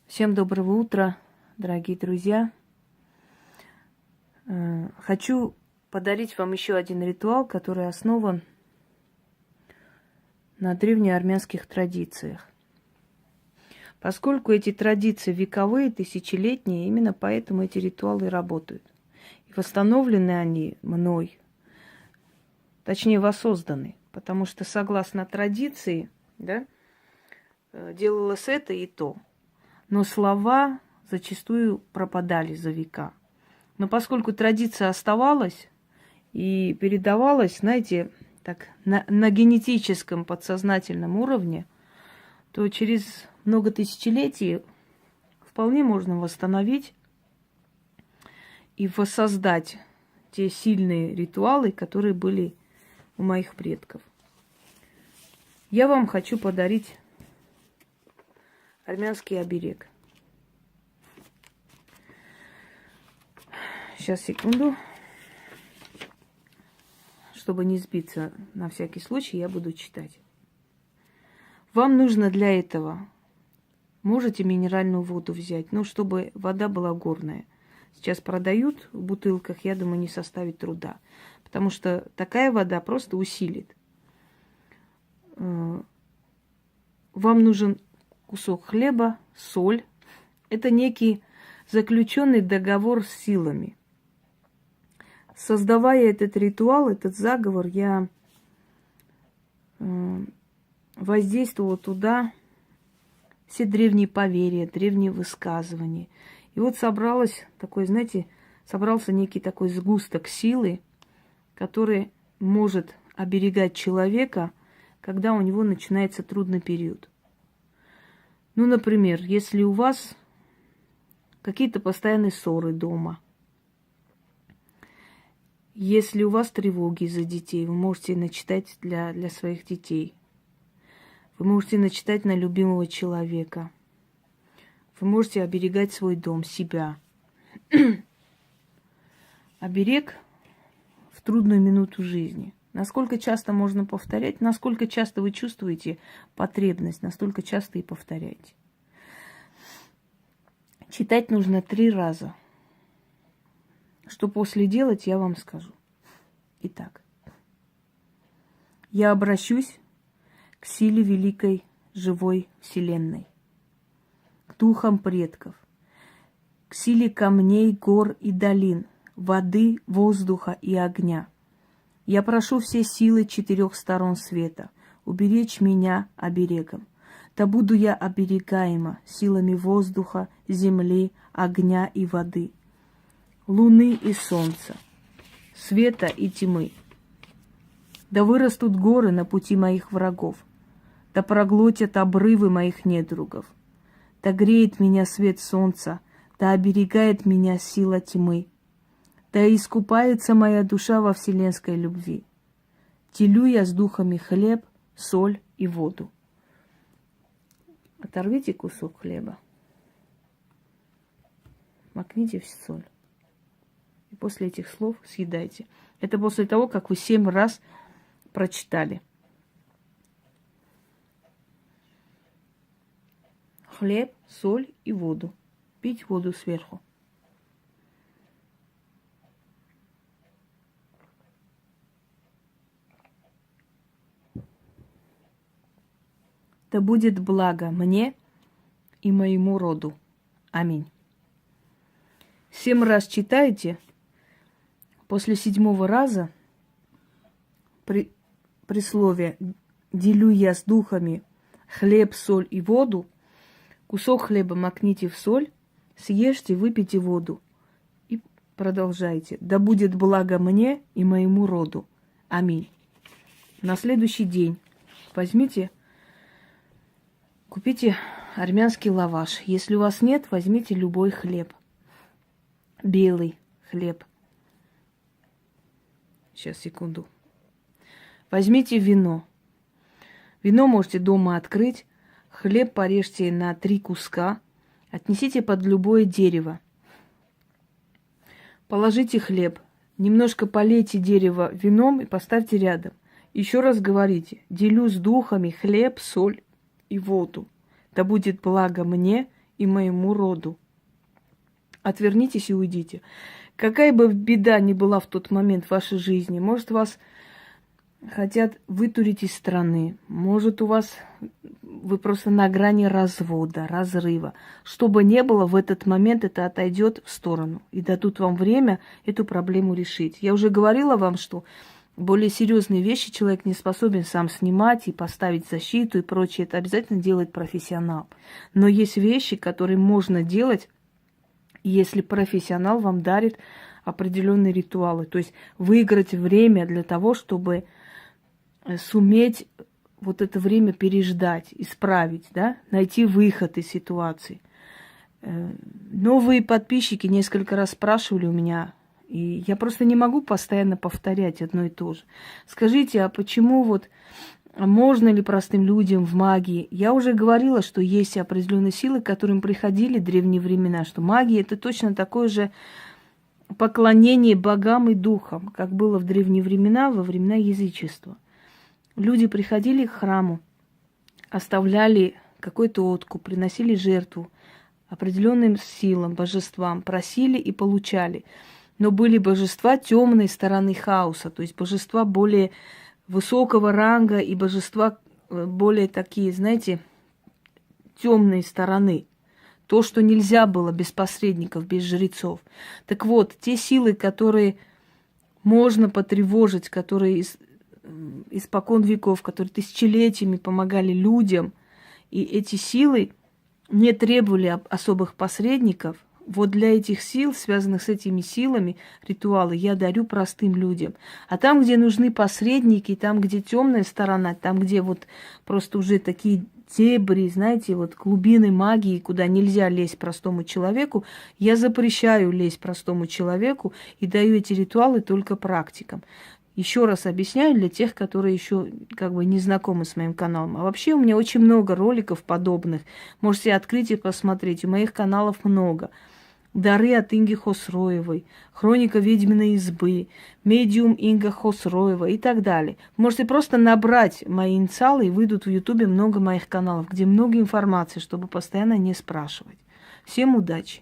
Всем доброго утра, дорогие друзья. Хочу подарить вам еще один ритуал, который основан на древнеармянских традициях. Поскольку эти традиции вековые, тысячелетние, именно поэтому эти ритуалы работают. И восстановлены они мной, точнее воссозданы, потому что согласно традиции, делалось это и то. Но слова зачастую пропадали за века. Но поскольку традиция оставалась и передавалась, знаете, так, на генетическом подсознательном уровне, то через много тысячелетий вполне можно восстановить и воссоздать те сильные ритуалы, которые были у моих предков. Я вам хочу подарить армянский оберег. Сейчас, секунду. Чтобы не сбиться, на всякий случай я буду читать. Вам нужно для этого, можете минеральную воду взять, чтобы вода была горная. Сейчас продают в бутылках, я думаю, не составит труда. Потому что такая вода просто усилит. Вам нужен кусок хлеба, соль. Это некий заключенный договор с силами. Создавая этот ритуал, этот заговор, я воздействовала туда все древние поверья, древние высказывания. И вот собрался некий такой сгусток силы, который может оберегать человека, когда у него начинается трудный период. Например, если у вас какие-то постоянные ссоры дома, если у вас тревоги за детей, вы можете начитать для своих детей. Вы можете начитать на любимого человека. Вы можете оберегать свой дом, себя. Оберег в трудную минуту жизни. Насколько часто можно повторять, насколько часто вы чувствуете потребность, настолько часто и повторяйте. Читать нужно 3 раза. Что после делать, я вам скажу. Итак, я обращусь к силе великой живой вселенной, к духам предков, к силе камней, гор и долин, воды, воздуха и огня. Я прошу все силы 4 сторон света уберечь меня оберегом. Да буду я оберегаема силами воздуха, земли, огня и воды, луны и солнца, света и тьмы. Да вырастут горы на пути моих врагов, да проглотят обрывы моих недругов. Да греет меня свет солнца, да оберегает меня сила тьмы. Да искупается моя душа во вселенской любви. Делю я с духами хлеб, соль и воду. Оторвите кусок хлеба, макните в соль. И после этих слов съедайте. Это после того, как вы 7 раз прочитали. Хлеб, соль и воду. Пить воду сверху. Да будет благо мне и моему роду. Аминь. 7 раз читайте. После 7-го раза при слове «делю я с духами хлеб, соль и воду», кусок хлеба макните в соль, съешьте, выпейте воду и продолжайте. Да будет благо мне и моему роду. Аминь. На следующий день купите армянский лаваш. Если у вас нет, возьмите любой хлеб. Белый хлеб. Сейчас, секунду. Возьмите вино. Вино можете дома открыть. Хлеб порежьте на 3 куска. Отнесите под любое дерево. Положите хлеб. Немножко полейте дерево вином и поставьте рядом. Еще раз говорите: делю с духами хлеб, соль и воду. Да будет благо мне и моему роду. Отвернитесь и уйдите. Какая бы беда ни была в тот момент в вашей жизни, может, вас хотят вытурить из страны, может, вы просто на грани развода, разрыва. Что бы ни было, в этот момент это отойдет в сторону и дадут вам время эту проблему решить. Я уже говорила вам, что более серьезные вещи человек не способен сам снимать и поставить защиту и прочее. Это обязательно делает профессионал. Но есть вещи, которые можно делать, если профессионал вам дарит определенные ритуалы. То есть выиграть время для того, чтобы суметь вот это время переждать, исправить, да, найти выход из ситуации. Новые подписчики несколько раз спрашивали у меня, и я просто не могу постоянно повторять одно и то же. Скажите, а почему можно ли простым людям в магии? Я уже говорила, что есть определенные силы, к которым приходили в древние времена, что магия – это точно такое же поклонение богам и духам, как было в древние времена, во времена язычества. Люди приходили к храму, оставляли какой-то откуп, приносили жертву определенным силам, божествам, просили и получали. Но были божества темной стороны хаоса, то есть божества более высокого ранга и божества более такие, знаете, темной стороны. То, что нельзя было без посредников, без жрецов. Так вот, те силы, которые можно потревожить, которые испокон веков, которые тысячелетиями помогали людям, и эти силы не требовали особых посредников, вот для этих сил, связанных с этими силами, ритуалы я дарю простым людям. А там, где нужны посредники, там, где темная сторона, там, где просто уже такие дебри, знаете, глубины магии, куда нельзя лезть простому человеку, я запрещаю лезть простому человеку и даю эти ритуалы только практикам. Еще раз объясняю для тех, которые еще не знакомы с моим каналом. А вообще у меня очень много роликов подобных. Можете открыть и посмотреть. У моих каналов много. Дары от Инги Хосроевой, Хроника ведьминой избы, Медиум Инга Хосроева и так далее. Можете просто набрать мои инициалы, и выйдут в Ютубе много моих каналов, где много информации, чтобы постоянно не спрашивать. Всем удачи!